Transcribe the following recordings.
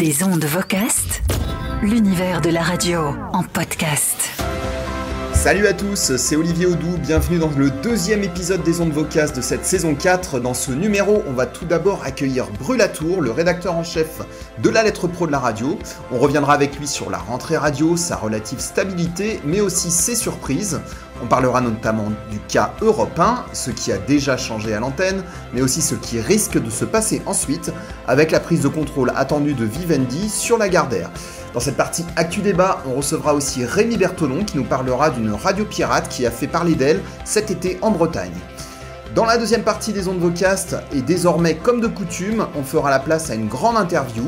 Des ondes Vocast, l'univers de la radio en podcast. Salut à tous, c'est Olivier Audou, bienvenue dans le deuxième épisode des ondes Vocast de cette saison 4. Dans ce numéro, on va tout d'abord accueillir Brulatour, le rédacteur en chef de la lettre pro de la radio. On reviendra avec lui sur la rentrée radio, sa relative stabilité, mais aussi ses surprises. On parlera notamment du cas Europe 1, ce qui a déjà changé à l'antenne, mais aussi ce qui risque de se passer ensuite, avec la prise de contrôle attendue de Vivendi sur la Gardère. Dans cette partie Actu Débat, on recevra aussi Rémi Bertolon qui nous parlera d'une radio pirate qui a fait parler d'elle cet été en Bretagne. Dans la deuxième partie des ondes Vocast, et désormais comme de coutume, on fera la place à une grande interview.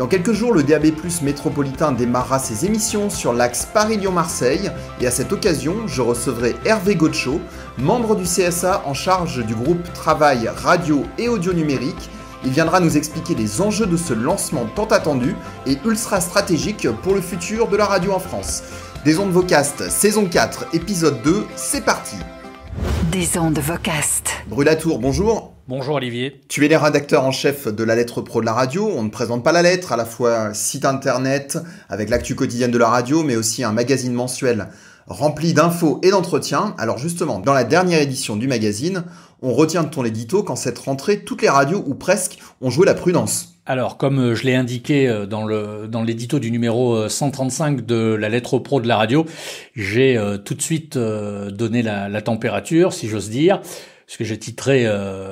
Dans quelques jours, le DAB+ métropolitain démarrera ses émissions sur l'axe Paris-Lyon-Marseille, et à cette occasion, je recevrai Hervé Gaucho, membre du CSA en charge du groupe Travail Radio et Audio Numérique. Il viendra nous expliquer les enjeux de ce lancement tant attendu et ultra stratégique pour le futur de la radio en France. Des ondes Vocast, saison 4, épisode 2, c'est parti. Des ondes Vocast. Brulatour, bonjour. Bonjour Olivier. Tu es le rédacteur en chef de la lettre pro de la radio. On ne présente pas la lettre, à la fois site internet avec l'actu quotidienne de la radio, mais aussi un magazine mensuel rempli d'infos et d'entretiens. Alors justement, dans la dernière édition du magazine, on retient de ton édito qu'en cette rentrée, toutes les radios, ou presque, ont joué la prudence. Alors, comme je l'ai indiqué dans l'édito du numéro 135 de la lettre pro de la radio, j'ai tout de suite donné la température, si j'ose dire, parce que j'ai titré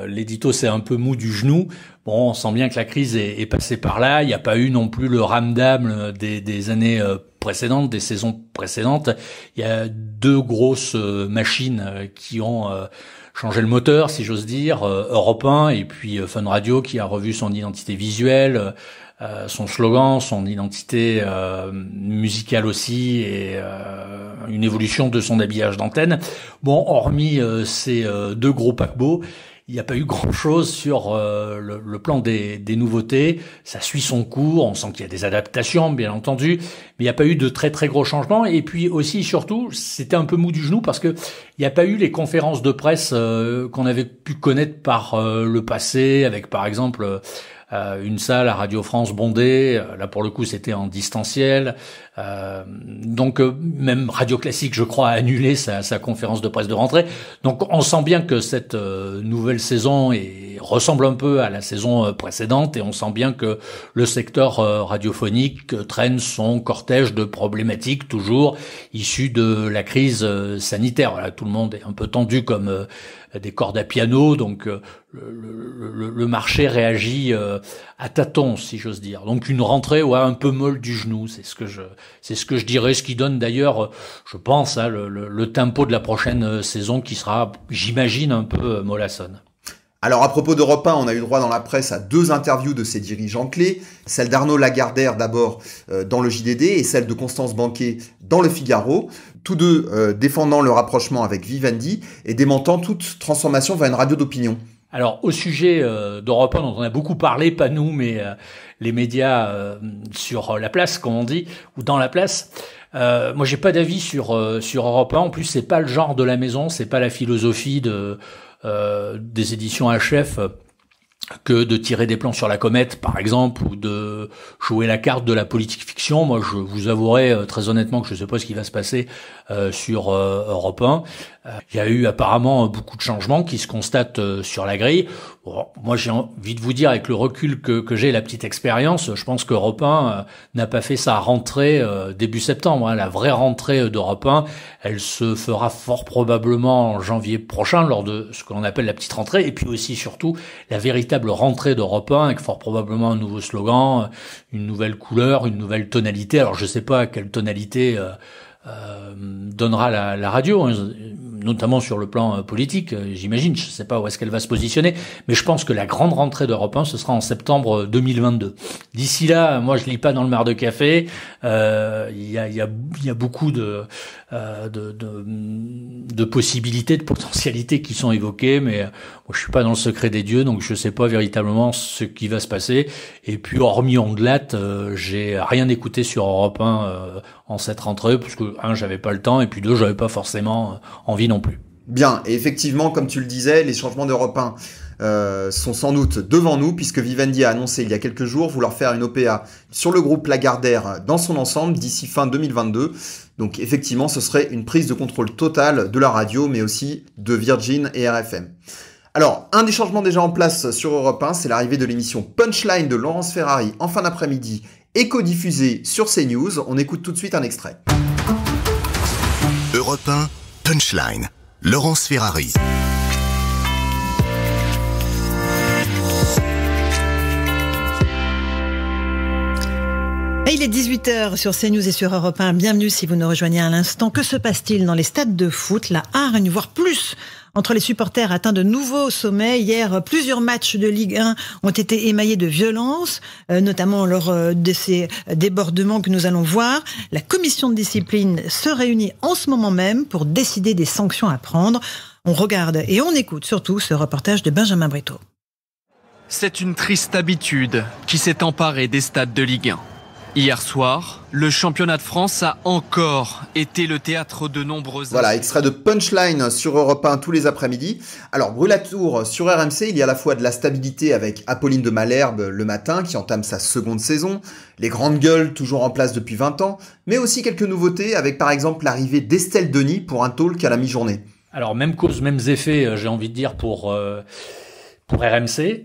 l'édito c'est un peu mou du genou. Bon, on sent bien que la crise est passée par là. Il n'y a pas eu non plus le ramdam des années précédentes, des saisons précédentes. Il y a deux grosses machines qui ont changé le moteur, si j'ose dire, Europe 1 et puis Fun Radio qui a revu son identité visuelle, son slogan, son identité musicale aussi et une évolution de son habillage d'antenne. Bon, hormis ces deux gros paquebots, il n'y a pas eu grand-chose sur le plan des nouveautés. Ça suit son cours, on sent qu'il y a des adaptations, bien entendu, mais il n'y a pas eu de très très gros changements. Et puis aussi, surtout, c'était un peu mou du genou parce que il n'y a pas eu les conférences de presse qu'on avait pu connaître par le passé, avec par exemple une salle à Radio France bondée. Là pour le coup c'était en distanciel. Donc même Radio Classique je crois a annulé sa conférence de presse de rentrée. Donc on sent bien que cette nouvelle saison ressemble un peu à la saison précédente et on sent bien que le secteur radiophonique traîne son cortège de problématiques toujours issues de la crise sanitaire. Voilà, tout le monde est un peu tendu comme des cordes à piano, donc le marché réagit à tâtons, si j'ose dire. Donc une rentrée un peu molle du genou, c'est ce que je dirais, ce qui donne d'ailleurs, je pense, le tempo de la prochaine saison qui sera, j'imagine, un peu mollassonne. Alors à propos d'Europe 1, on a eu droit dans la presse à deux interviews de ses dirigeants clés, celle d'Arnaud Lagardère d'abord dans le JDD et celle de Constance Banquet dans le Figaro, tous deux défendant le rapprochement avec Vivendi et démentant toute transformation vers une radio d'opinion. Alors au sujet d'Europe 1 dont on a beaucoup parlé, pas nous mais les médias sur la place comme on dit, ou dans la place, moi j'ai pas d'avis sur Europe 1, en plus c'est pas le genre de la maison, c'est pas la philosophie des éditions HF que de tirer des plans sur la comète, par exemple, ou de jouer la carte de la politique fiction. Moi, je vous avouerai très honnêtement que je ne sais pas ce qui va se passer sur Europe 1. Il y a eu apparemment beaucoup de changements qui se constatent sur la grille. Bon, moi, j'ai envie de vous dire, avec le recul que j'ai, la petite expérience, je pense qu'Europe 1 n'a pas fait sa rentrée début septembre. Hein. La vraie rentrée d'Europe 1, elle se fera fort probablement en janvier prochain, lors de ce que l'on appelle la petite rentrée, et puis aussi, surtout, la véritable rentrée d'Europe 1, avec fort probablement un nouveau slogan, une nouvelle couleur, une nouvelle tonalité. Alors, je sais pas quelle tonalité donnera la radio, hein, notamment sur le plan politique, j'imagine. Je sais pas où est-ce qu'elle va se positionner, mais je pense que la grande rentrée d'Europe 1, ce sera en septembre 2022. D'ici là, moi je lis pas dans le mar de café. Il y a beaucoup de possibilités, de potentialités qui sont évoquées, mais moi je suis pas dans le secret des dieux, donc je sais pas véritablement ce qui va se passer. Et puis hormis Ondelat, j'ai rien écouté sur Europe 1 en cette rentrée, parce que j'avais pas le temps, et puis j'avais pas forcément envie non plus. Bien, et effectivement, comme tu le disais, les changements d'Europe 1 sont sans doute devant nous, puisque Vivendi a annoncé il y a quelques jours vouloir faire une OPA sur le groupe Lagardère dans son ensemble d'ici fin 2022. Donc effectivement, ce serait une prise de contrôle totale de la radio, mais aussi de Virgin et RFM. Alors, un des changements déjà en place sur Europe 1, c'est l'arrivée de l'émission Punchline de Laurence Ferrari en fin d'après-midi et codiffusée sur CNews. On écoute tout de suite un extrait. Europe 1, Punchline, Laurence Ferrari. Et il est 18h sur CNews et sur Europe 1. Bienvenue si vous nous rejoignez à l'instant. Que se passe-t-il dans les stades de foot? La hargne, voire plus, entre les supporters atteints de nouveaux sommets. Hier, plusieurs matchs de Ligue 1 ont été émaillés de violence, notamment lors de ces débordements que nous allons voir. La commission de discipline se réunit en ce moment même pour décider des sanctions à prendre. On regarde et on écoute surtout ce reportage de Benjamin Breteau. C'est une triste habitude qui s'est emparée des stades de Ligue 1. Hier soir, le championnat de France a encore été le théâtre de nombreuses... Voilà, extrait de Punchline sur Europe 1 tous les après-midi. Alors, Brûlatour sur RMC, il y a à la fois de la stabilité avec Apolline de Malherbe le matin, qui entame sa seconde saison, les grandes gueules toujours en place depuis 20 ans, mais aussi quelques nouveautés avec par exemple l'arrivée d'Estelle Denis pour un talk à la mi-journée. Alors, même cause, mêmes effets, j'ai envie de dire, pour RMC,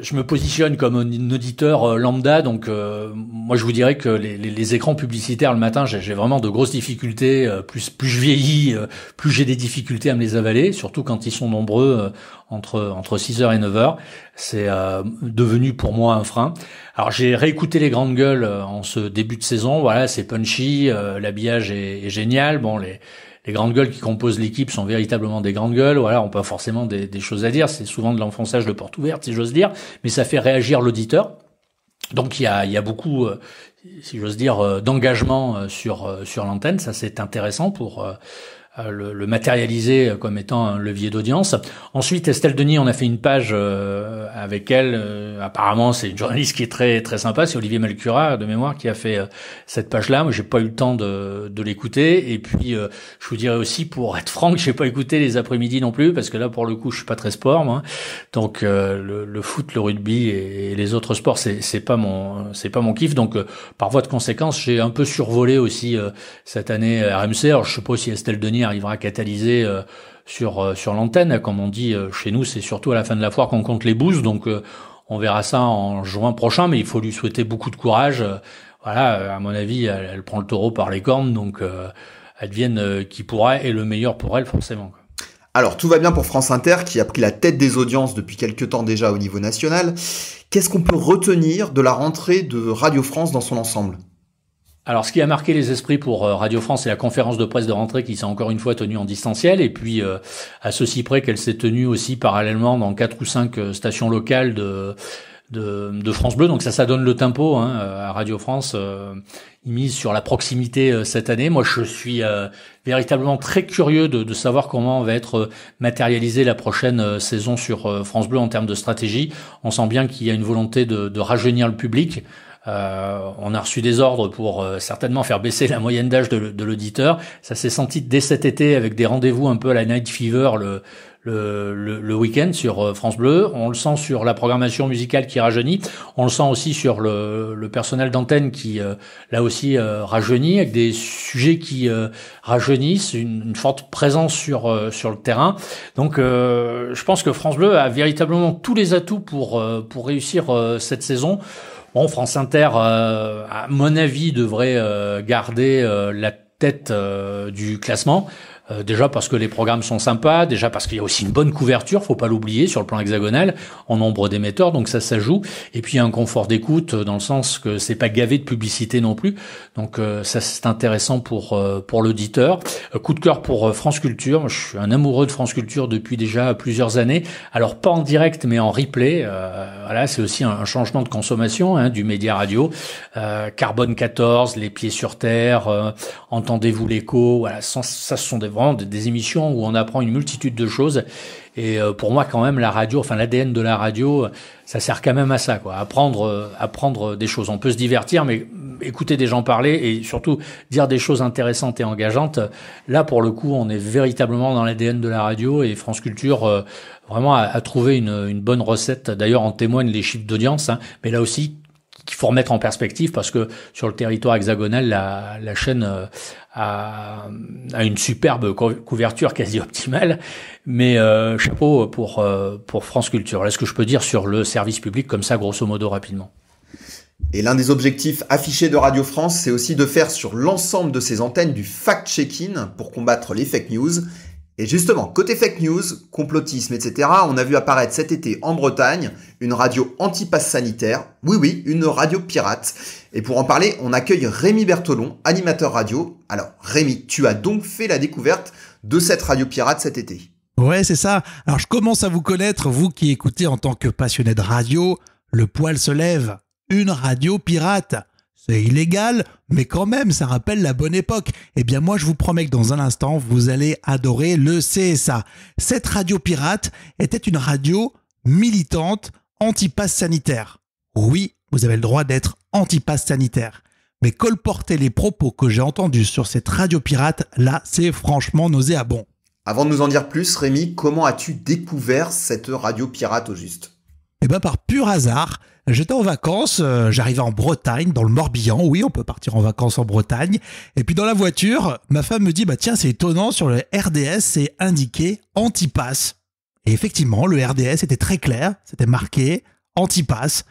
je me positionne comme un auditeur lambda, donc moi je vous dirais que les écrans publicitaires le matin, j'ai vraiment de grosses difficultés. Plus je vieillis, plus j'ai des difficultés à me les avaler, surtout quand ils sont nombreux entre 6h et 9h. C'est devenu pour moi un frein. Alors j'ai réécouté les grandes gueules en ce début de saison. Voilà, c'est punchy, l'habillage est génial. Bon, les grandes gueules qui composent l'équipe sont véritablement des grandes gueules. Voilà, on peut forcément des choses à dire. C'est souvent de l'enfonçage de porte ouverte, si j'ose dire, mais ça fait réagir l'auditeur. Donc il y a beaucoup, si j'ose dire, d'engagement sur l'antenne. Ça, c'est intéressant pour le matérialiser comme étant un levier d'audience. Ensuite, Estelle Denis, on a fait une page avec elle. Apparemment, c'est une journaliste qui est très très sympa. C'est Olivier Malcura de mémoire qui a fait cette page-là. Moi, j'ai pas eu le temps de l'écouter. Et puis, je vous dirais aussi, pour être franc, que j'ai pas écouté les après-midi non plus, parce que là, pour le coup, je suis pas très sport, moi. Donc, le foot, le rugby et les autres sports, c'est pas mon kiff. Donc, par voie de conséquence, j'ai un peu survolé aussi cette année RMC. Alors, je sais pas si Estelle Denis arrivera à catalyser sur l'antenne. Comme on dit chez nous, c'est surtout à la fin de la foire qu'on compte les boosts, donc on verra ça en juin prochain, mais il faut lui souhaiter beaucoup de courage. Voilà, à mon avis, elle prend le taureau par les cornes, donc advienne qui pourra, et le meilleur pour elle forcément. Alors, tout va bien pour France Inter, qui a pris la tête des audiences depuis quelques temps déjà au niveau national. Qu'est-ce qu'on peut retenir de la rentrée de Radio France dans son ensemble ? Alors, ce qui a marqué les esprits pour Radio France, c'est la conférence de presse de rentrée qui s'est encore une fois tenue en distanciel, et puis à ceci près qu'elle s'est tenue aussi parallèlement dans 4 ou 5 stations locales de France Bleu. Donc ça donne le tempo à Radio France. Ils misent sur la proximité cette année. Moi, je suis véritablement très curieux de savoir comment va être matérialisée la prochaine saison sur France Bleu en termes de stratégie. On sent bien qu'il y a une volonté de rajeunir le public. On a reçu des ordres pour certainement faire baisser la moyenne d'âge de l'auditeur. Ça s'est senti dès cet été avec des rendez-vous un peu à la Night Fever le week-end sur France Bleu. On le sent sur la programmation musicale qui rajeunit. On le sent aussi sur le personnel d'antenne qui là aussi rajeunit, avec des sujets qui rajeunissent, une forte présence sur le terrain. Donc je pense que France Bleu a véritablement tous les atouts pour réussir cette saison. Bon, France Inter, à mon avis, devrait garder la tête du classement. Déjà parce que les programmes sont sympas, déjà parce qu'il y a aussi une bonne couverture, faut pas l'oublier, sur le plan hexagonal, en nombre d'émetteurs, donc ça joue. Et puis il y a un confort d'écoute, dans le sens que c'est pas gavé de publicité non plus. Donc ça, c'est intéressant pour l'auditeur. Coup de cœur pour France Culture. Moi, je suis un amoureux de France Culture depuis déjà plusieurs années. Alors pas en direct, mais en replay. Voilà, c'est aussi un changement de consommation du média radio. Carbone 14, Les Pieds sur Terre, Entendez-vous l'écho. Voilà, ça ce sont vraiment des émissions où on apprend une multitude de choses. Et pour moi, quand même, la radio, enfin l'ADN de la radio, ça sert quand même à ça, quoi, apprendre des choses. On peut se divertir, mais écouter des gens parler et surtout dire des choses intéressantes et engageantes. Là, pour le coup, on est véritablement dans l'ADN de la radio et France Culture vraiment a trouvé une bonne recette. D'ailleurs, en témoignent les chiffres d'audience, hein, mais là aussi, qu'il faut remettre en perspective parce que sur le territoire hexagonal, la chaîne a une superbe couverture quasi optimale, mais chapeau pour France Culture. Là, ce que je peux dire sur le service public comme ça, grosso modo, rapidement. Et l'un des objectifs affichés de Radio France, c'est aussi de faire sur l'ensemble de ses antennes du fact-checking pour combattre les fake news. Et justement, côté fake news, complotisme, etc., on a vu apparaître cet été en Bretagne une radio anti-pass sanitaire. Oui, une radio pirate. Et pour en parler, on accueille Rémi Bertolon, animateur radio. Alors Rémi, tu as donc fait la découverte de cette radio pirate cet été. Ouais, c'est ça. Alors je commence à vous connaître, vous qui écoutez en tant que passionné de radio, le poil se lève. Une radio pirate. C'est illégal, mais quand même, ça rappelle la bonne époque. Eh bien, moi, je vous promets que dans un instant, vous allez adorer le CSA. Cette radio pirate était une radio militante anti-pass sanitaire. Oui, vous avez le droit d'être anti-pass sanitaire. Mais colporter les propos que j'ai entendus sur cette radio pirate, là, c'est franchement nauséabond. Avant de nous en dire plus, Rémi, comment as-tu découvert cette radio pirate au juste ? Eh bien, par pur hasard, j'étais en vacances, j'arrivais en Bretagne, dans le Morbihan. Oui, on peut partir en vacances en Bretagne. Et puis dans la voiture, ma femme me dit, tiens, c'est étonnant, sur le RDS, c'est indiqué anti-pass. Et effectivement, le RDS était très clair, c'était marqué anti-pass.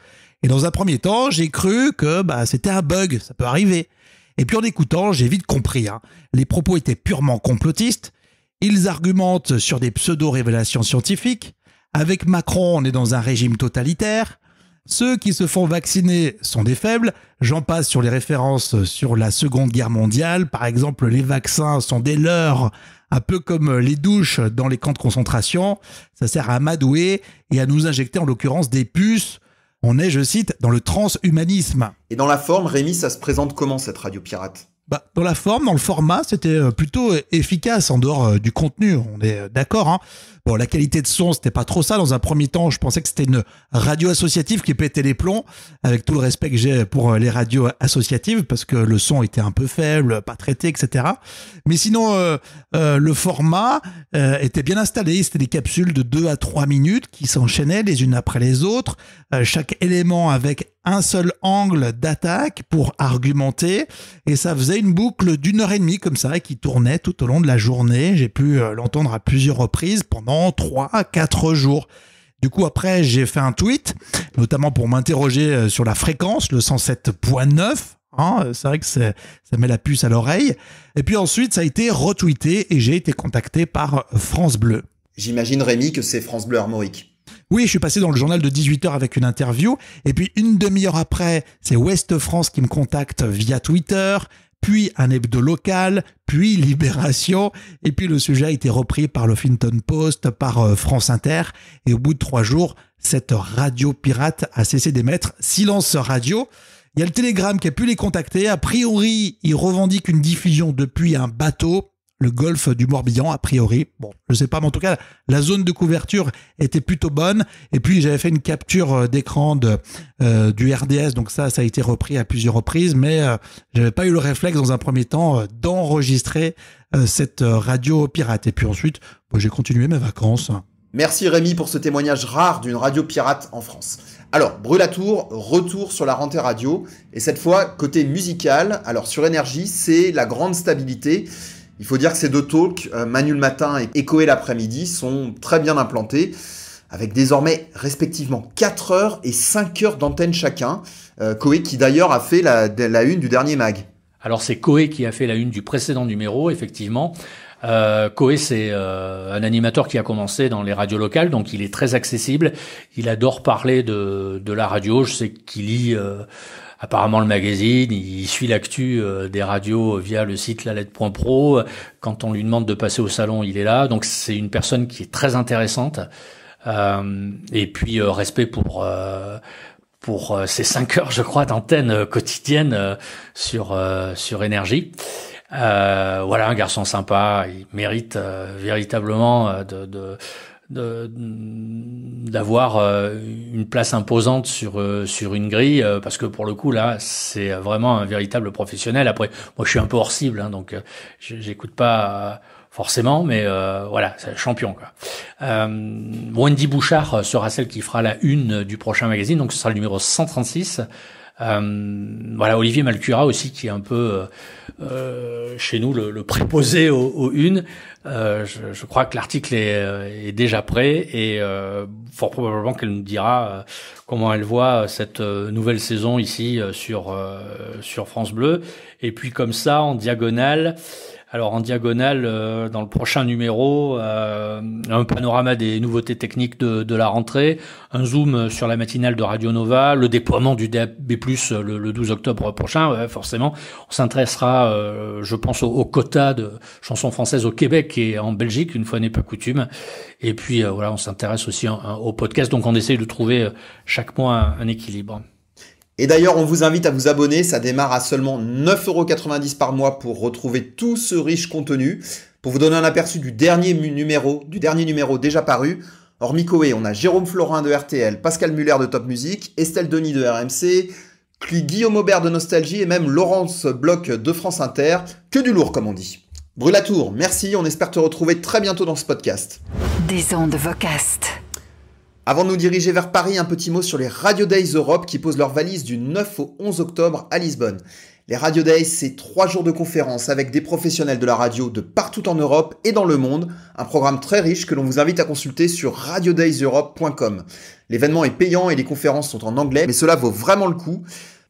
Et dans un premier temps, j'ai cru que c'était un bug, ça peut arriver. Et puis en écoutant, j'ai vite compris. Les propos étaient purement complotistes. Ils argumentent sur des pseudo-révélations scientifiques. Avec Macron, on est dans un régime totalitaire. Ceux qui se font vacciner sont des faibles. J'en passe sur les références sur la Seconde Guerre mondiale. Par exemple, les vaccins sont des leurres, un peu comme les douches dans les camps de concentration. Ça sert à amadouer et à nous injecter en l'occurrence des puces. On est, je cite, dans le transhumanisme. Et dans la forme, Rémi, ça se présente comment cette radio pirate ? Dans la forme, dans le format, c'était plutôt efficace en dehors du contenu, on est d'accord, hein. Bon, la qualité de son, c'était pas trop ça. Dans un premier temps, je pensais que c'était une radio associative qui pétait les plombs, avec tout le respect que j'ai pour les radios associatives, parce que le son était un peu faible, pas traité, etc. Mais sinon, le format était bien installé. C'était des capsules de 2 à 3 minutes qui s'enchaînaient les unes après les autres, chaque élément avec un seul angle d'attaque pour argumenter, et ça faisait une boucle d'1h30 comme ça qui tournait tout au long de la journée. J'ai pu l'entendre à plusieurs reprises pendant 3 à 4 jours. Du coup, après, j'ai fait un tweet, notamment pour m'interroger sur la fréquence, le 107.9. C'est vrai que ça met la puce à l'oreille. Et puis ensuite, ça a été retweeté et j'ai été contacté par France Bleu. J'imagine, Rémi, que c'est France Bleu Armorique. Oui, je suis passé dans le journal de 18h avec une interview. Et puis, une demi-heure après, c'est Ouest France qui me contacte via Twitter, puis un hebdo local, puis Libération. Et puis, le sujet a été repris par le Huffington Post, par France Inter. Et au bout de 3 jours, cette radio pirate a cessé d'émettre. Silence radio. Il y a le Télégramme qui a pu les contacter. A priori, ils revendiquent une diffusion depuis un bateau. Le golfe du Morbihan, a priori. Bon, je sais pas, mais en tout cas, la zone de couverture était plutôt bonne. Et puis, j'avais fait une capture d'écran du RDS, donc ça a été repris à plusieurs reprises, mais j'avais pas eu le réflexe dans un premier temps d'enregistrer cette radio pirate. Et puis ensuite, j'ai continué mes vacances. Merci Rémi pour ce témoignage rare d'une radio pirate en France. Alors, Brûlatour, retour sur la rentrée radio. Et cette fois, côté musical, alors sur Énergie, c'est la grande stabilité. Il faut dire que ces deux talks, Manu le matin et Coé l'après-midi, sont très bien implantés, avec désormais respectivement 4 heures et 5 heures d'antenne chacun. Coé qui d'ailleurs a fait la une du dernier mag. Alors c'est Coé qui a fait la une du précédent numéro, effectivement. Coé, c'est un animateur qui a commencé dans les radios locales, donc il est très accessible. Il adore parler de la radio. Je sais qu'il lit apparemment le magazine, il suit l'actu des radios via le site lalettre.pro. Quand on lui demande de passer au salon, il est là. Donc c'est une personne qui est très intéressante. Et puis respect pour ces 5 heures, je crois, d'antenne quotidienne sur Énergie. Voilà, un garçon sympa. Il mérite véritablement d'avoir une place imposante sur une grille, parce que pour le coup là c'est vraiment un véritable professionnel. Après moi je suis un peu hors cible, hein, donc j'écoute pas forcément, mais voilà, c'est le champion quoi. Wendy Bouchard sera celle qui fera la une du prochain magazine, donc ce sera le numéro 136. Voilà, Olivier Malcura aussi qui est un peu chez nous le préposé aux unes. Je crois que l'article est déjà prêt et fort probablement qu'elle nous dira comment elle voit cette nouvelle saison ici sur France Bleu. Et puis comme ça en diagonale. Alors en diagonale, dans le prochain numéro, un panorama des nouveautés techniques de la rentrée, un zoom sur la matinale de Radio Nova, le déploiement du DAB+, le 12 octobre prochain. Ouais, forcément, on s'intéressera, je pense, au quota de chansons françaises au Québec et en Belgique, une fois n'est pas coutume. Et puis voilà, on s'intéresse aussi au podcast. Donc on essaye de trouver chaque mois un équilibre. Et d'ailleurs, on vous invite à vous abonner, ça démarre à seulement 9,90€ par mois pour retrouver tout ce riche contenu. Pour vous donner un aperçu du dernier numéro déjà paru, hormis Koé, on a Jérôme Florin de RTL, Pascal Muller de Top Music, Estelle Denis de RMC, Guillaume Aubert de Nostalgie et même Laurence Bloch de France Inter. Que du lourd, comme on dit. Brûlatour, merci, on espère te retrouver très bientôt dans ce podcast. Des ondes Vocast. Avant de nous diriger vers Paris, un petit mot sur les Radio Days Europe qui posent leurs valises du 9 au 11 octobre à Lisbonne. Les Radio Days, c'est 3 jours de conférences avec des professionnels de la radio de partout en Europe et dans le monde. Un programme très riche que l'on vous invite à consulter sur radiodayseurope.com. L'événement est payant et les conférences sont en anglais, mais cela vaut vraiment le coup.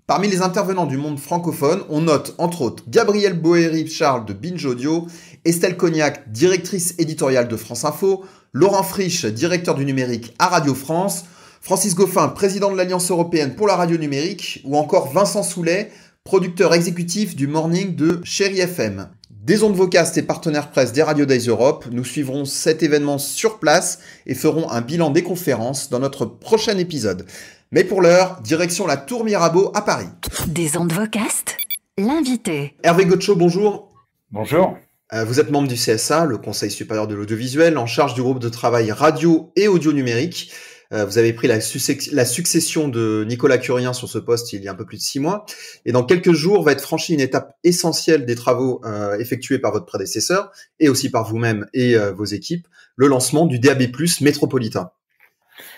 Parmi les intervenants du monde francophone, on note entre autres Gabriel Bohéry-Charles de Binge Audio, Estelle Cognac, directrice éditoriale de France Info, Laurent Frisch, directeur du numérique à Radio France, Francis Goffin, président de l'Alliance européenne pour la radio numérique, ou encore Vincent Soulet, producteur exécutif du Morning de Chéri FM. Des ondes Vocast et partenaires presse des Radio Days Europe, nous suivrons cet événement sur place et ferons un bilan des conférences dans notre prochain épisode. Mais pour l'heure, direction la Tour Mirabeau à Paris. Des ondes Vocast, l'invité. Hervé Gotcho, bonjour. Bonjour. Vous êtes membre du CSA, le Conseil supérieur de l'audiovisuel, en charge du groupe de travail radio et audio numérique. Vous avez pris la succession de Nicolas Curien sur ce poste il y a un peu plus de 6 mois. Et dans quelques jours, va être franchie une étape essentielle des travaux effectués par votre prédécesseur et aussi par vous-même et vos équipes, le lancement du DAB+ métropolitain.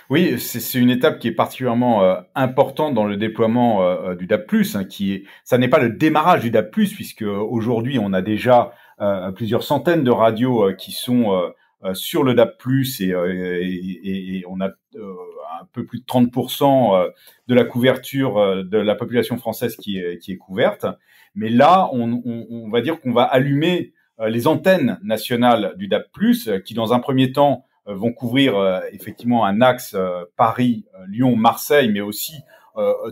Oui, c'est une étape qui est particulièrement importante dans le déploiement du DAB+, hein, ça n'est pas le démarrage du DAB+, puisque aujourd'hui on a déjà plusieurs centaines de radios qui sont sur le DAB+, et on a un peu plus de 30% de la couverture de la population française qui est couverte. Mais là, on va dire qu'on va allumer les antennes nationales du DAB+, qui dans un premier temps vont couvrir effectivement un axe Paris, Lyon, Marseille, mais aussi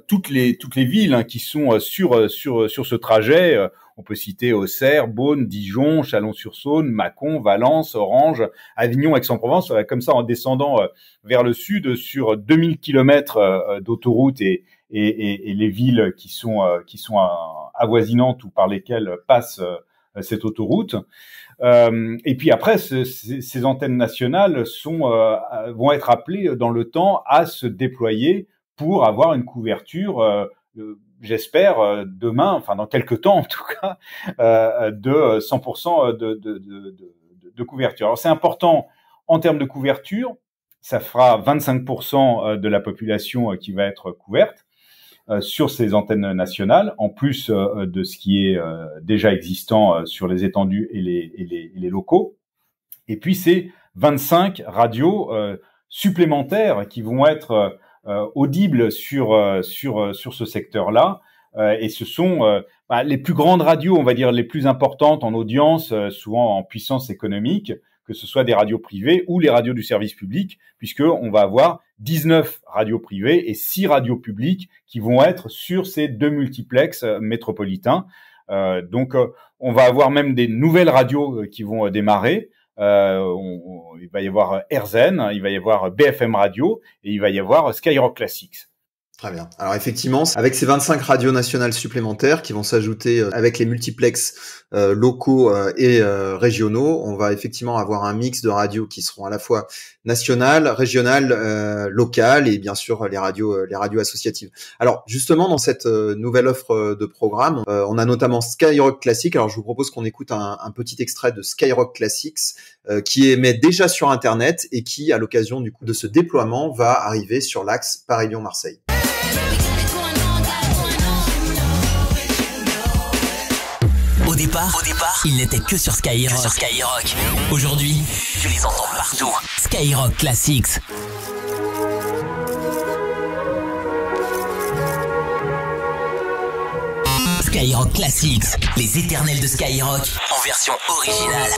toutes les villes hein, qui sont sur ce trajet. On peut citer Auxerre, Beaune, Dijon, Chalon-sur-Saône, Mâcon, Valence, Orange, Avignon, Aix-en-Provence, comme ça en descendant vers le sud sur 2000 kilomètres d'autoroute et les villes qui sont avoisinantes ou par lesquelles passe cette autoroute. Et puis après, ces antennes nationales vont être appelées dans le temps à se déployer pour avoir une couverture, j'espère demain, enfin dans quelques temps en tout cas, de 100% de couverture. Alors c'est important en termes de couverture, ça fera 25% de la population qui va être couverte sur ces antennes nationales, en plus de ce qui est déjà existant sur les étendues et les locaux. Et puis c'est 25 radios supplémentaires qui vont être audibles sur ce secteur-là. Et ce sont les plus grandes radios, on va dire les plus importantes en audience, souvent en puissance économique, que ce soit des radios privées ou les radios du service public, puisqu'on va avoir 19 radios privées et 6 radios publiques qui vont être sur ces 2 multiplexes métropolitains. Donc, on va avoir même des nouvelles radios qui vont démarrer. Il va y avoir RZN, il va y avoir BFM Radio et il va y avoir Skyrock Classics. Très bien. Alors effectivement, avec ces 25 radios nationales supplémentaires qui vont s'ajouter avec les multiplex locaux et régionaux, on va effectivement avoir un mix de radios qui seront à la fois nationales, régionales, locales et bien sûr les radios associatives. Alors justement dans cette nouvelle offre de programme, on a notamment Skyrock Classic. Alors je vous propose qu'on écoute un petit extrait de Skyrock Classics qui émet déjà sur Internet et qui, à l'occasion du coup de ce déploiement, va arriver sur l'axe Paris-Lyon-Marseille. Au départ, ils n'étaient que sur Skyrock. Aujourd'hui, tu les entends partout. Skyrock Classics. Skyrock Classics, les éternels de Skyrock en version originale.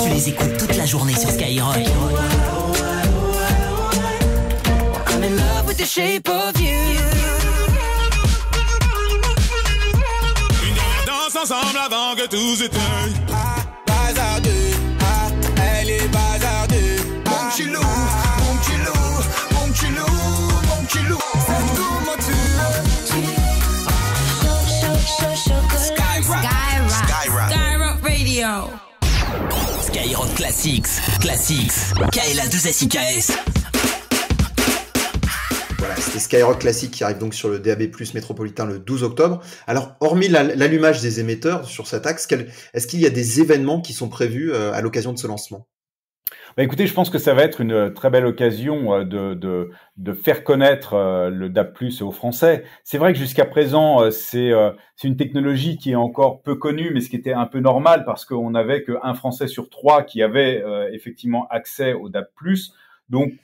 Tu les écoutes toute la journée sur Skyrock. I'm in love with the shape of you. Une dernière danse ensemble avant que tout s'éteigne. Bazardeux, elle est bazardeux. Mon petit loup, mon petit loup, mon petit loup, mon petit loup. C'est comment tu Skyrock Radio. Skyrock Classics. KLA2SIKS. Voilà, c'était Skyrock Classic qui arrive donc sur le DAB+ métropolitain le 12 octobre. Alors, hormis l'allumage des émetteurs sur cet axe, est-ce qu'il y a des événements qui sont prévus à l'occasion de ce lancement ? Bah écoutez, je pense que ça va être une très belle occasion de faire connaître le DAB+ aux Français. C'est vrai que jusqu'à présent, c'est une technologie qui est encore peu connue, mais ce qui était un peu normal parce qu'on n'avait qu'un Français sur 3 qui avait effectivement accès au DAB+. Donc,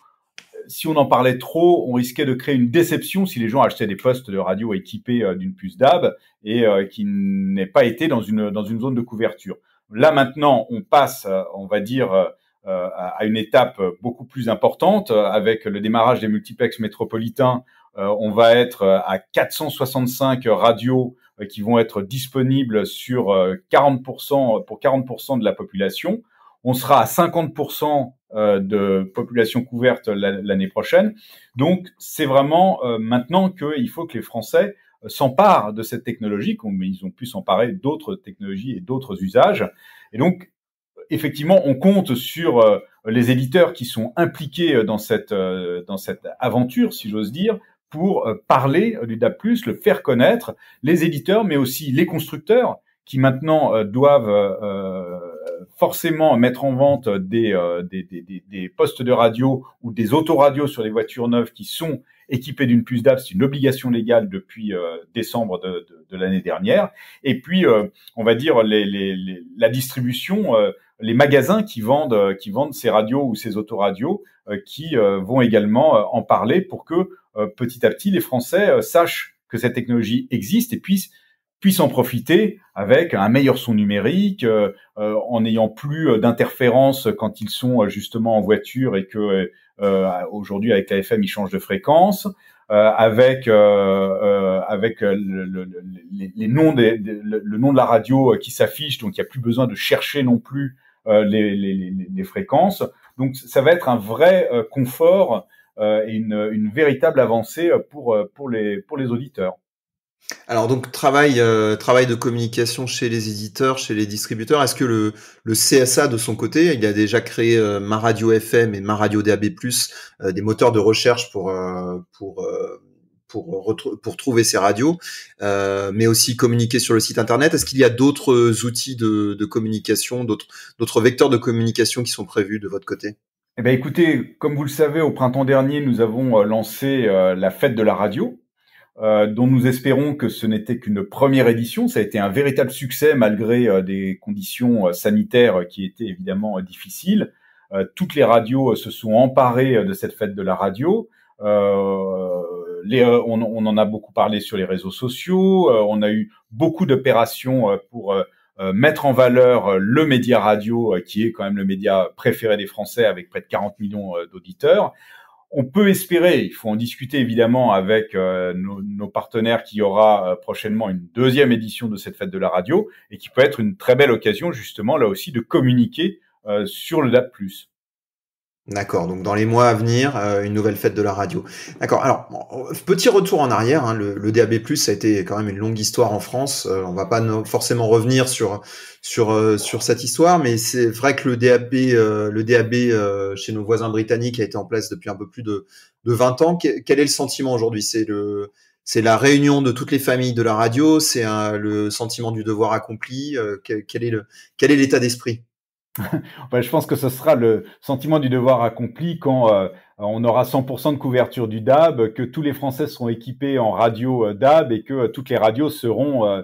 si on en parlait trop, on risquait de créer une déception si les gens achetaient des postes de radio équipés d'une puce DAB et qui n'aient pas été dans une zone de couverture. Là maintenant, on passe, on va dire, à une étape beaucoup plus importante avec le démarrage des multiplex métropolitains. On va être à 465 radios qui vont être disponibles sur 40% pour 40% de la population. On sera à 50% de population couverte l'année prochaine. Donc, c'est vraiment maintenant qu'il faut que les Français s'emparent de cette technologie, mais ils ont pu s'emparer d'autres technologies et d'autres usages. Et donc, effectivement, on compte sur les éditeurs qui sont impliqués dans cette aventure, si j'ose dire, pour parler du DAB+, le faire connaître, les éditeurs, mais aussi les constructeurs qui maintenant doivent forcément mettre en vente des postes de radio ou des autoradios sur les voitures neuves qui sont équipées d'une puce DAB. C'est une obligation légale depuis décembre de l'année dernière. Et puis, on va dire la distribution, les magasins qui vendent ces radios ou ces autoradios, qui vont également en parler pour que petit à petit les Français sachent que cette technologie existe et puissent en profiter avec un meilleur son numérique, en n'ayant plus d'interférences quand ils sont justement en voiture et que aujourd'hui avec la FM ils changent de fréquence, avec les noms le nom de la radio qui s'affiche, donc il n'y a plus besoin de chercher non plus les fréquences. Donc ça va être un vrai confort et une véritable avancée pour les auditeurs. Alors donc travail de communication chez les éditeurs, chez les distributeurs. Est-ce que le CSA de son côté, il a déjà créé Ma Radio FM et Ma Radio DAB+, des moteurs de recherche pour trouver ces radios, mais aussi communiquer sur le site internet. Est-ce qu'il y a d'autres outils de communication, d'autres vecteurs de communication qui sont prévus de votre côté ? Eh bien, écoutez, comme vous le savez, au printemps dernier, nous avons lancé la fête de la radio, dont nous espérons que ce n'était qu'une première édition. Ça a été un véritable succès malgré des conditions sanitaires qui étaient évidemment difficiles. Toutes les radios se sont emparées de cette fête de la radio. On en a beaucoup parlé sur les réseaux sociaux. On a eu beaucoup d'opérations pour mettre en valeur le média radio, qui est quand même le média préféré des Français avec près de 40 millions d'auditeurs. On peut espérer, il faut en discuter évidemment avec nos partenaires, qu'il y aura prochainement une deuxième édition de cette fête de la radio et qui peut être une très belle occasion justement là aussi de communiquer sur le DAB+. D'accord, donc dans les mois à venir, une nouvelle fête de la radio. D'accord, alors, petit retour en arrière, hein, le DAB+, ça a été quand même une longue histoire en France, on va pas forcément revenir sur cette histoire, mais c'est vrai que le DAB chez nos voisins britanniques a été en place depuis un peu plus de 20 ans. Quel est le sentiment aujourd'hui? C'est la réunion de toutes les familles de la radio, c'est le sentiment du devoir accompli, quel est l'état d'esprit? Je pense que ce sera le sentiment du devoir accompli quand on aura 100% de couverture du DAB, que tous les Français seront équipés en radio DAB et que toutes les radios seront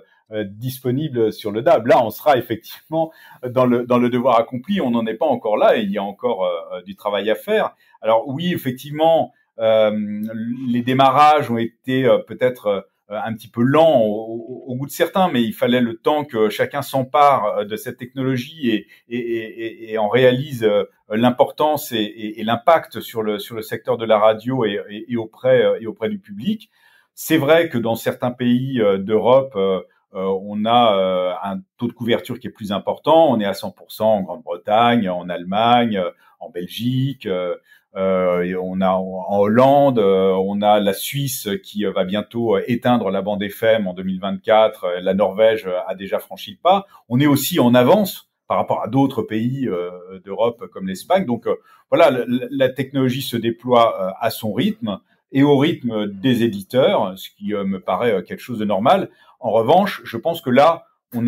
disponibles sur le DAB. Là, on sera effectivement dans le devoir accompli. On n'en est pas encore là et il y a encore du travail à faire. Alors oui, effectivement, les démarrages ont été peut-être un petit peu lent au goût de certains, mais il fallait le temps que chacun s'empare de cette technologie et en réalise l'importance et l'impact sur le secteur de la radio et auprès du public. C'est vrai que dans certains pays d'Europe, on a un taux de couverture qui est plus important. On est à 100% en Grande-Bretagne, en Allemagne, en Belgique. On a en Hollande, on a la Suisse qui va bientôt éteindre la bande FM en 2024. La Norvège a déjà franchi le pas. On est aussi en avance par rapport à d'autres pays d'Europe comme l'Espagne. Donc voilà, la technologie se déploie à son rythme et au rythme des éditeurs, ce qui me paraît quelque chose de normal. En revanche, je pense que là, on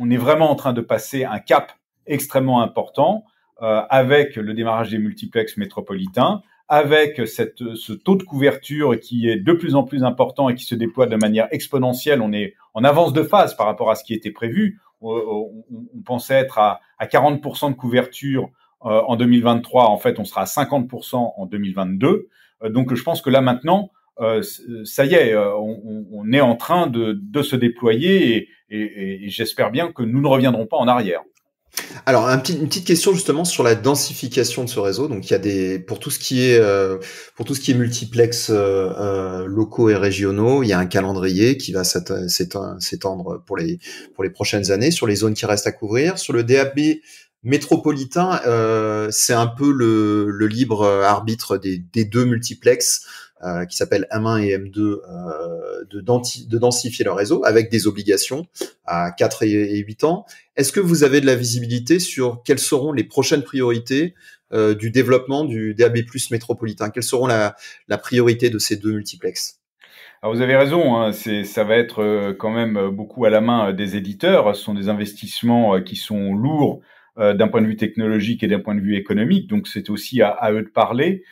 est vraiment en train de passer un cap extrêmement important. Avec le démarrage des multiplexes métropolitains, avec ce taux de couverture qui est de plus en plus important et qui se déploie de manière exponentielle. On est en avance de phase par rapport à ce qui était prévu. On pensait être à 40% de couverture en 2023. En fait, on sera à 50% en 2022. Donc, je pense que là, maintenant, ça y est, on est en train de se déployer et j'espère bien que nous ne reviendrons pas en arrière. Alors, une petite question justement sur la densification de ce réseau. Donc, il y a pour tout ce qui est multiplex locaux et régionaux, il y a un calendrier qui va s'étendre pour les prochaines années sur les zones qui restent à couvrir. Sur le DAB métropolitain, c'est un peu le libre arbitre des deux multiplex qui s'appellent M1 et M2 de densifier leur réseau avec des obligations à 4 et 8 ans. Est-ce que vous avez de la visibilité sur quelles seront les prochaines priorités du développement du DAB+ métropolitain? Quelles seront la priorité de ces deux multiplexes? Alors vous avez raison, hein, ça va être quand même beaucoup à la main des éditeurs. Ce sont des investissements qui sont lourds d'un point de vue technologique et d'un point de vue économique, donc c'est aussi à eux de parler.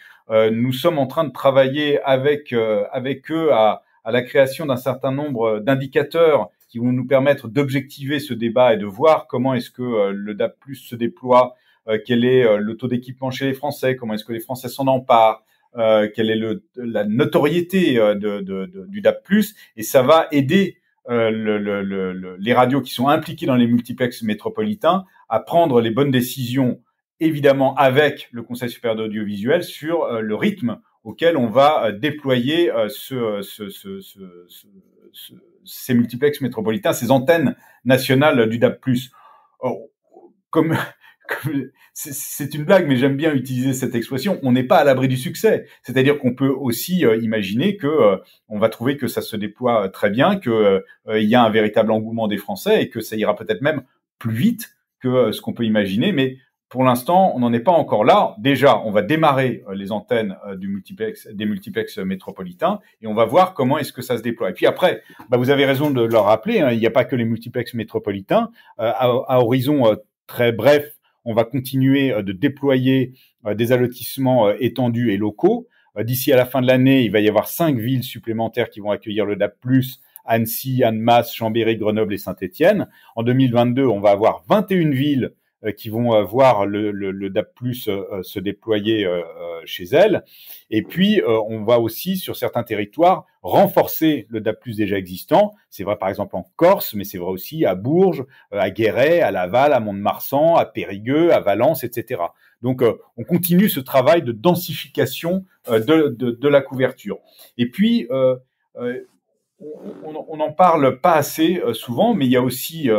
Nous sommes en train de travailler avec eux à la création d'un certain nombre d'indicateurs qui vont nous permettre d'objectiver ce débat et de voir comment est-ce que le DAB+ se déploie, quel est le taux d'équipement chez les Français, comment est-ce que les Français s'en emparent, quelle est la notoriété du DAB+, et ça va aider les radios qui sont impliquées dans les multiplexes métropolitains à prendre les bonnes décisions, évidemment avec le Conseil supérieur de l'audiovisuel, sur le rythme auquel on va déployer ces multiplexes métropolitains, ces antennes nationales du DAB+. Comme c'est une blague, mais j'aime bien utiliser cette expression, on n'est pas à l'abri du succès. C'est-à-dire qu'on peut aussi imaginer que on va trouver que ça se déploie très bien, que il y a un véritable engouement des Français et que ça ira peut-être même plus vite que ce qu'on peut imaginer, mais pour l'instant, on n'en est pas encore là. Déjà, on va démarrer les antennes des multiplexes métropolitains et on va voir comment est-ce que ça se déploie. Et puis après, vous avez raison de le rappeler, hein, il n'y a pas que les multiplexes métropolitains. À horizon très bref, on va continuer de déployer des allotissements étendus et locaux. D'ici à la fin de l'année, il va y avoir 5 villes supplémentaires qui vont accueillir le DAB+, Annecy, Annemasse, Chambéry, Grenoble et Saint-Étienne. En 2022, on va avoir 21 villes qui vont voir le DAB+ se déployer chez elles. Et puis, on va aussi, sur certains territoires, renforcer le DAB+ déjà existant. C'est vrai, par exemple, en Corse, mais c'est vrai aussi à Bourges, à Guéret, à Laval, à Mont-de-Marsan, à Périgueux, à Valence, etc. Donc, on continue ce travail de densification de la couverture. Et puis, on n'en parle pas assez souvent, mais il y a aussi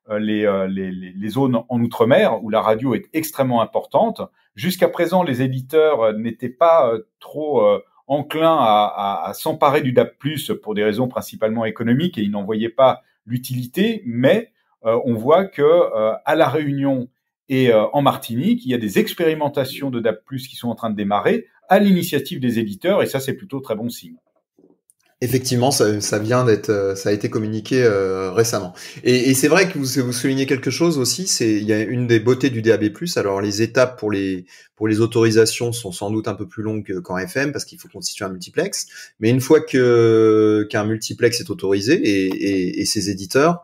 les zones en Outre-mer où la radio est extrêmement importante. Jusqu'à présent, les éditeurs n'étaient pas trop enclins à s'emparer du DAB+, pour des raisons principalement économiques, et ils n'en voyaient pas l'utilité, mais on voit que à La Réunion et en Martinique, il y a des expérimentations de DAB+, qui sont en train de démarrer à l'initiative des éditeurs, et ça, c'est plutôt très bon signe. Effectivement, ça vient d'être, ça a été communiqué récemment. Et c'est vrai que vous soulignez quelque chose aussi. Il y a une des beautés du DAB+. Alors les étapes pour les autorisations sont sans doute un peu plus longues qu'en FM parce qu'il faut constituer un multiplex. Mais une fois qu'un multiplex est autorisé et ses éditeurs,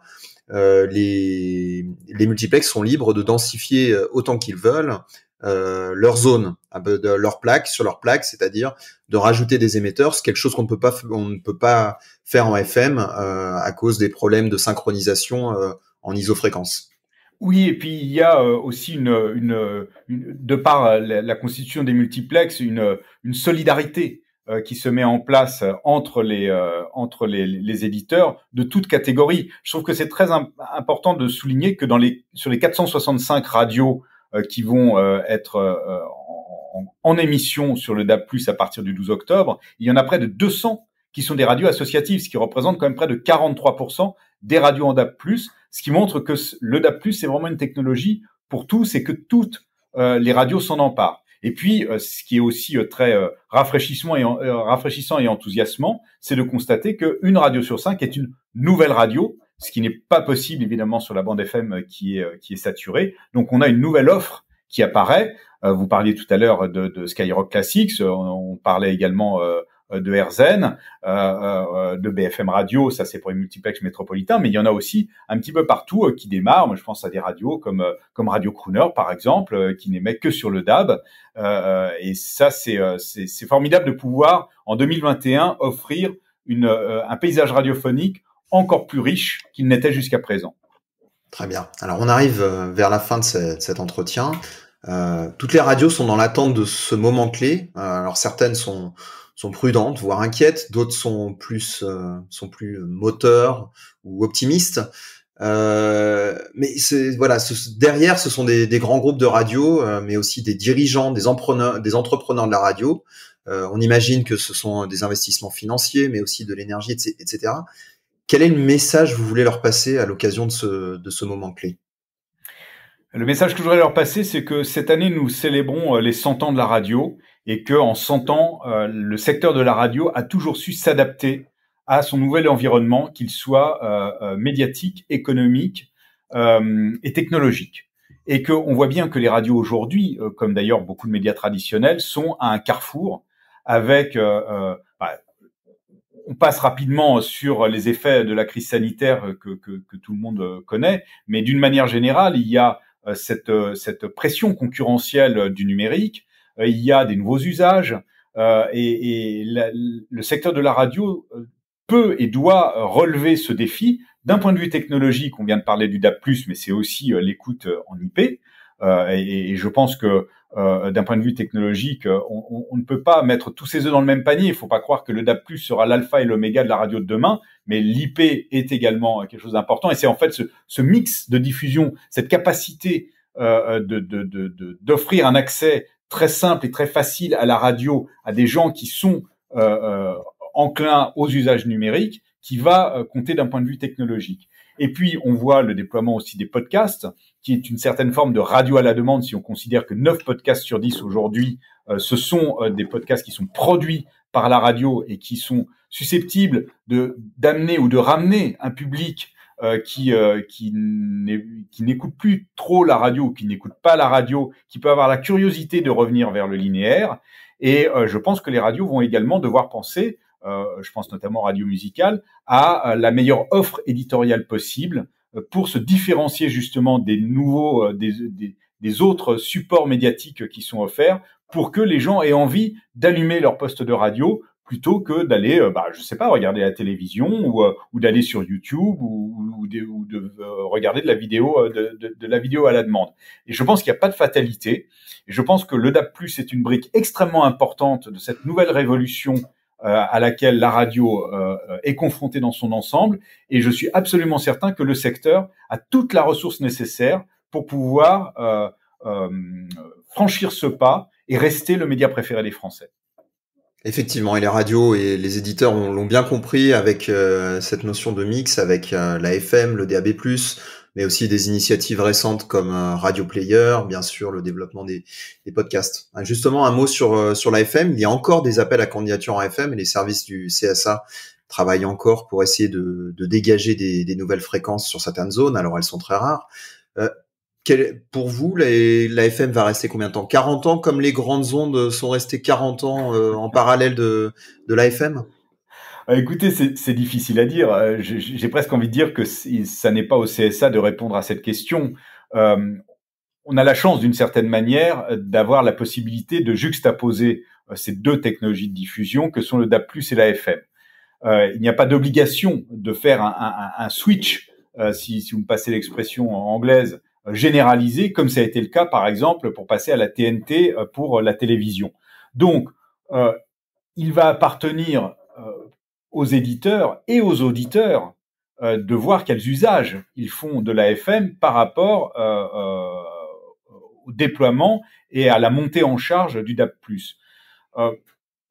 les multiplex sont libres de densifier autant qu'ils veulent leur zone, de leur plaque, sur leur plaque, c'est-à-dire de rajouter des émetteurs, c'est quelque chose qu'on ne peut pas faire en FM à cause des problèmes de synchronisation en isofréquence. Oui, et puis il y a aussi de par la constitution des multiplex, une solidarité qui se met en place entre les éditeurs de toute catégorie. Je trouve que c'est très important de souligner que sur les 465 radios qui vont être en émission sur le DAB+ à partir du 12 octobre, il y en a près de 200 qui sont des radios associatives, ce qui représente quand même près de 43% des radios en DAB+, ce qui montre que le DAB+, c'est vraiment une technologie pour tous et que toutes les radios s'en emparent. Et puis, ce qui est aussi très rafraîchissant et enthousiasmant, c'est de constater qu'une radio sur 5 est une nouvelle radio, ce qui n'est pas possible évidemment sur la bande FM qui est saturée. Donc on a une nouvelle offre qui apparaît. Vous parliez tout à l'heure de Skyrock Classics, on parlait également de RZN, de BFM Radio, ça c'est pour les multiplex métropolitains, mais il y en a aussi un petit peu partout qui démarrent. Moi je pense à des radios comme Radio Crooner par exemple, qui n'émet que sur le DAB. Et ça c'est formidable de pouvoir en 2021 offrir un paysage radiophonique encore plus riche qu'il n'était jusqu'à présent. Très bien. Alors on arrive vers la fin de cet entretien. Toutes les radios sont dans l'attente de ce moment clé. Alors certaines sont prudentes, voire inquiètes, d'autres sont plus moteurs ou optimistes. Mais derrière, ce sont des grands groupes de radio, mais aussi des dirigeants, des entrepreneurs de la radio. On imagine que ce sont des investissements financiers, mais aussi de l'énergie, etc. Quel est le message que vous voulez leur passer à l'occasion de ce moment clé ? Le message que je voudrais leur passer, c'est que cette année, nous célébrons les 100 ans de la radio et que en 100 ans, le secteur de la radio a toujours su s'adapter à son nouvel environnement, qu'il soit médiatique, économique et technologique. Et qu'on voit bien que les radios aujourd'hui, comme d'ailleurs beaucoup de médias traditionnels, sont à un carrefour avec... on passe rapidement sur les effets de la crise sanitaire que tout le monde connaît, mais d'une manière générale, il y a cette pression concurrentielle du numérique, il y a des nouveaux usages, et le secteur de la radio peut et doit relever ce défi. D'un point de vue technologique, on vient de parler du DAB+, mais c'est aussi l'écoute en IP, et je pense que d'un point de vue technologique, on ne peut pas mettre tous ses œufs dans le même panier. Il ne faut pas croire que le DAB+ sera l'alpha et l'oméga de la radio de demain, mais l'IP est également quelque chose d'important. Et c'est en fait ce mix de diffusion, cette capacité d'offrir un accès très simple et très facile à la radio à des gens qui sont enclins aux usages numériques, qui va compter d'un point de vue technologique. Et puis, on voit le déploiement aussi des podcasts, qui est une certaine forme de radio à la demande, si on considère que 9 podcasts sur 10 aujourd'hui, ce sont des podcasts qui sont produits par la radio et qui sont susceptibles d'amener ou de ramener un public qui n'écoute plus trop la radio, qui n'écoute pas la radio, qui peut avoir la curiosité de revenir vers le linéaire. Et je pense que les radios vont également devoir penser, je pense notamment radio musicale, à la meilleure offre éditoriale possible pour se différencier justement des nouveaux, des autres supports médiatiques qui sont offerts, pour que les gens aient envie d'allumer leur poste de radio plutôt que d'aller, je sais pas, regarder la télévision ou d'aller sur YouTube ou de regarder de la vidéo, de la vidéo à la demande. Et je pense qu'il n'y a pas de fatalité. Et je pense que le DAB+ est une brique extrêmement importante de cette nouvelle révolution à laquelle la radio est confrontée dans son ensemble. Et je suis absolument certain que le secteur a toute la ressource nécessaire pour pouvoir franchir ce pas et rester le média préféré des Français. Effectivement, et les radios et les éditeurs l'ont bien compris avec cette notion de mix, avec la FM, le DAB+, mais aussi des initiatives récentes comme Radio Player, bien sûr, le développement des podcasts. Justement, un mot sur la FM. Il y a encore des appels à candidature en FM et les services du CSA travaillent encore pour essayer de dégager des nouvelles fréquences sur certaines zones. Alors, elles sont très rares. Pour vous, la FM va rester combien de temps? 40 ans, comme les grandes ondes sont restées 40 ans en parallèle de la FM? Écoutez, c'est difficile à dire. J'ai presque envie de dire que ça n'est pas au CSA de répondre à cette question. On a la chance, d'une certaine manière, d'avoir la possibilité de juxtaposer ces deux technologies de diffusion que sont le DAB+ et la FM. Il n'y a pas d'obligation de faire un switch, si vous me passez l'expression anglaise, généralisé, comme ça a été le cas, par exemple, pour passer à la TNT pour la télévision. Donc, il va appartenir aux éditeurs et aux auditeurs de voir quels usages ils font de la FM par rapport au déploiement et à la montée en charge du DAB+.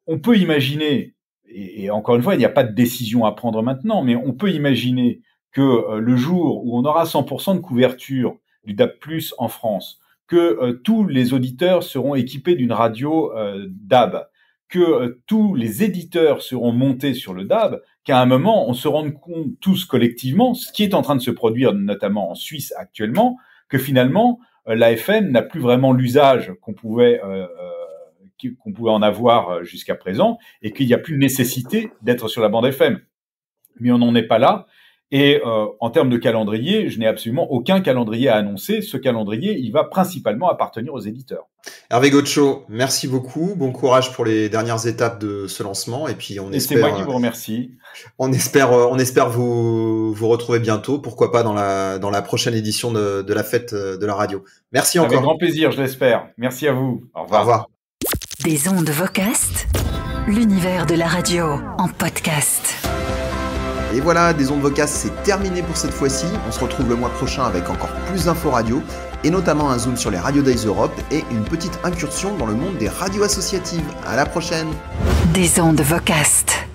On peut imaginer, et encore une fois, il n'y a pas de décision à prendre maintenant, mais on peut imaginer que le jour où on aura 100% de couverture du DAB+ en France, que tous les auditeurs seront équipés d'une radio DAB, que tous les éditeurs seront montés sur le DAB, qu'à un moment, on se rende compte tous collectivement, ce qui est en train de se produire notamment en Suisse actuellement, que finalement, la FM n'a plus vraiment l'usage qu'on pouvait en avoir jusqu'à présent, et qu'il n'y a plus de nécessité d'être sur la bande FM. Mais on n'en est pas là. Et en termes de calendrier, je n'ai absolument aucun calendrier à annoncer. Ce calendrier, il va principalement appartenir aux éditeurs. Hervé Gaucho, merci beaucoup. Bon courage pour les dernières étapes de ce lancement. Et puis c'est moi qui vous remercie. On espère vous retrouver bientôt. Pourquoi pas dans la prochaine édition de la fête de la radio. Merci encore. Avec grand plaisir, je l'espère. Merci à vous. Au revoir. Au revoir. Des ondes Vocast, l'univers de la radio en podcast. Et voilà, Des ondes Vocast, c'est terminé pour cette fois-ci. On se retrouve le mois prochain avec encore plus d'infos radio, et notamment un zoom sur les Radio Days Europe et une petite incursion dans le monde des radios associatives. À la prochaine. Des ondes Vocast.